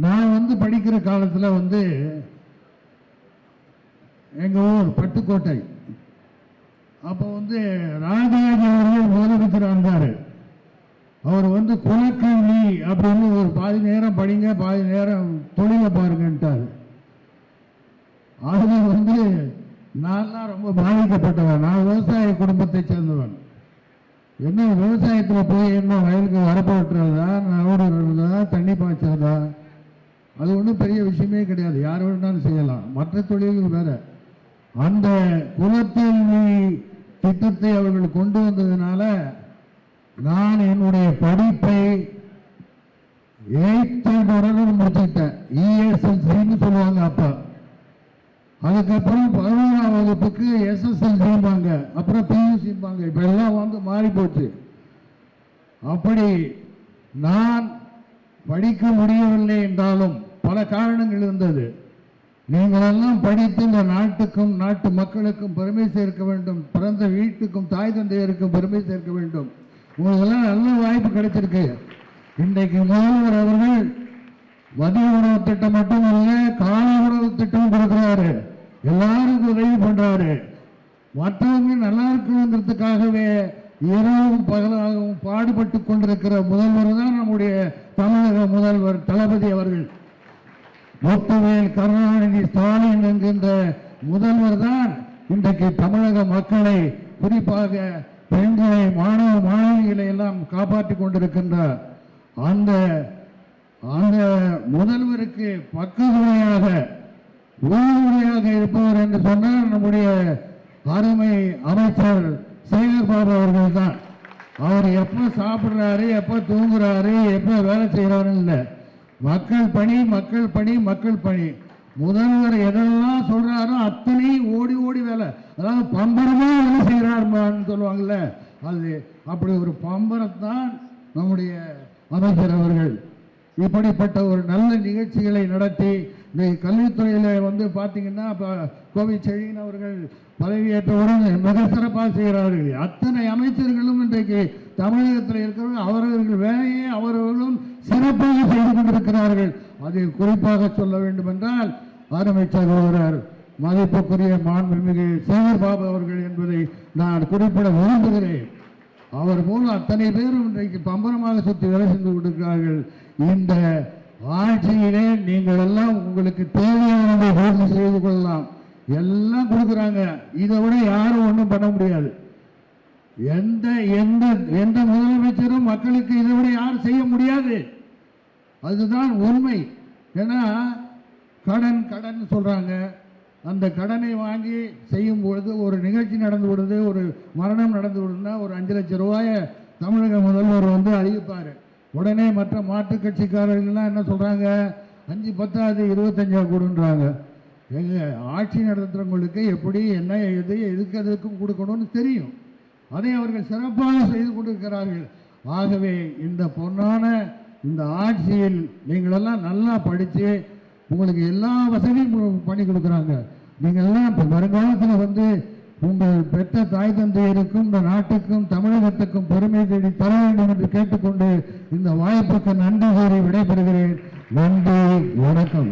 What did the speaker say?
நான் வந்து படிக்கிற காலத்தில் வந்து எங்கள் ஊர் பட்டுக்கோட்டை, அப்போ வந்து ராஜாஜி அவர்கள் முதலமைச்சராக இருந்தார். அவர் வந்து குலக்கல்வி அப்படின்னு ஒரு பாதி நேரம் படிங்க, பாதி நேரம் தொழிலை பாருங்கன்ட்டார். அதில் வந்து நான்லாம் ரொம்ப பாதிக்கப்பட்டவன். நான் விவசாய குடும்பத்தை சேர்ந்தவன். என்ன விவசாயத்தில் போய் என்ன வயலுக்கு வரப்பு வெட்டுறதா, நடுறதா, தண்ணி பாய்ச்சறதா, அது ஒன்றும் பெரிய விஷயமே கிடையாது. யார் வேணாலும் செய்யலாம். மற்ற தொழில்கள் வேற. அந்த குலக்கல்வி திட்டத்தை அவர்கள் கொண்டு வந்ததுனால நான் என்னுடைய படிப்பை 8th ஸ்டாண்டர்ட் முடிச்சுட்டேன். ESLCன்னு சொல்லுவாங்க அப்போ. அதுக்கப்புறம் 11ஆம் வகுப்புக்கு SSLCம்பாங்க, அப்புறம் PUCம்பாங்க. இப்போ எல்லாம் வந்து மாறி போச்சு. அப்படி நான் படிக்க முடியவில்லை என்றாலும் பல காரணங்கள் இருந்தது. நீங்களெல்லாம் படித்து இந்த நாட்டுக்கும் நாட்டு மக்களுக்கும் பெருமை சேர்க்க வேண்டும், பிறந்த வீட்டுக்கும் தாய் தந்தையருக்கும் பெருமை சேர்க்க வேண்டும். உங்களுக்கெல்லாம் நல்ல வாய்ப்பு கிடைச்சிருக்கு. இன்றைக்கு முதல்வர் அவர்கள் மதிய உணவு திட்டம் மட்டுமல்ல, காலை உணவு திட்டம் கொடுக்கிறாரு. எல்லாருக்கும் உதவி பண்றாரு. மற்றவங்க நல்லா இருக்கணுங்கிறதுக்காகவே இரவும் பகலாகவும் பாடுபட்டு கொண்டிருக்கிற முதல்வர் தான் நம்முடைய தமிழக முதல்வர் தளபதி அவர்கள். முத்துவேல் கருணாநிதி ஸ்டாலின் என்கின்ற முதல்வர் தான் இன்றைக்கு தமிழக மக்களை, குறிப்பாக பெண்களை, மாணவ மாணவிகளை எல்லாம் காப்பாற்றி கொண்டிருக்கின்றார். அந்த அந்த முதல்வருக்கு பக்கத்துணையாக உறுதுணையாக இருப்பவர் என்று சொன்னால் நம்முடைய அருமை அமைச்சர் சேகர் பாபு அவர்கள் தான். அவர் எப்போ சாப்பிட்றாரு, எப்போ தூங்குறாரு, எப்போ வேலை செய்கிறாருன்னு இல்லை. மக்கள் பணி, மக்கள் பணி, மக்கள் பணி. முதல்வர் எதெல்லாம் சொல்றாரோ அத்தனை ஓடி ஓடி வேலை. அதாவது பம்பரமா வேலை செய்கிறாருன்னு சொல்லுவாங்கல்ல, அது அப்படி ஒரு பம்பரத்தான் நம்முடைய அமைச்சர் அவர்கள். இப்படிப்பட்ட ஒரு நல்ல நிகழ்ச்சிகளை நடத்தி இந்த கல்வித்துறையில் வந்து பார்த்தீங்கன்னா இப்போ கோவை செழியன் அவர்கள் பதவியேற்றவுடன் மிக சிறப்பாக செய்கிறார்கள். அத்தனை அமைச்சர்களும் இன்றைக்கு தமிழகத்தில் இருக்கிறவர்கள் அவரவர்கள் வேலையை அவர்களும் சிறப்பாக செய்து கொண்டிருக்கிறார்கள். அதில் குறிப்பாக சொல்ல வேண்டும் என்றால் அருமை சகோதரர் மதிப்புக்குரிய மாண்புமிகு சேகர் பாபு அவர்கள் என்பதை நான் குறிப்பிட விரும்புகிறேன். அவர் மூலம் அத்தனை பேரும் இன்றைக்கு பம்பரமாக சுற்றி வேலை சென்று கொண்டிருக்கிறார்கள். இந்த ஆட்சியிலே நீங்கள் எல்லாம் உங்களுக்கு தேவையானதை பூர்த்தி செய்து கொள்ளலாம். எல்லாம் கொடுக்குறாங்க. இதை விட யாரும் ஒன்றும் பண்ண முடியாது. எந்த எந்த எந்த முதலமைச்சரும் மக்களுக்கு இதை விட யாரும் செய்ய முடியாது. அதுதான் உண்மை. ஏன்னா கடன் கடன் சொல்றாங்க. அந்த கடனை வாங்கி செய்யும் பொழுது ஒரு நிகழ்ச்சி நடந்து விடுது, ஒரு மரணம் நடந்து விடுதுன்னா ஒரு 5 லட்சம் ரூபாயை தமிழக முதல்வர் வந்து அறிவிப்பார். உடனே மற்ற மாற்றுக் கட்சிக்காரர்கள்லாம் என்ன சொல்கிறாங்க, 5 பத்தாது 25 கொடுன்றாங்க. எங்கள் ஆட்சி நடத்துகிறவங்களுக்கு எப்படி என்ன எதுக்கு எதுக்கும் கொடுக்கணும்னு தெரியும். அதை அவர்கள் சிறப்பாக செய்து கொண்டிருக்கிறார்கள். ஆகவே இந்த பொன்னான இந்த ஆட்சியில் நீங்களெல்லாம் நல்லா படித்து உங்களுக்கு எல்லா வசதியும் பண்ணி கொடுக்குறாங்க. நீங்கள்லாம் இப்போ வருங்காலத்தில் வந்து உங்கள் பெற்ற தாய் தந்தையருக்கும் இந்த நாட்டுக்கும் தமிழகத்துக்கும் பெருமை தேடி தர வேண்டும் என்று கேட்டுக்கொண்டு இந்த வாய்ப்புக்கு நன்றி கூறி விடைபெறுகிறேன். நன்றி, வணக்கம்.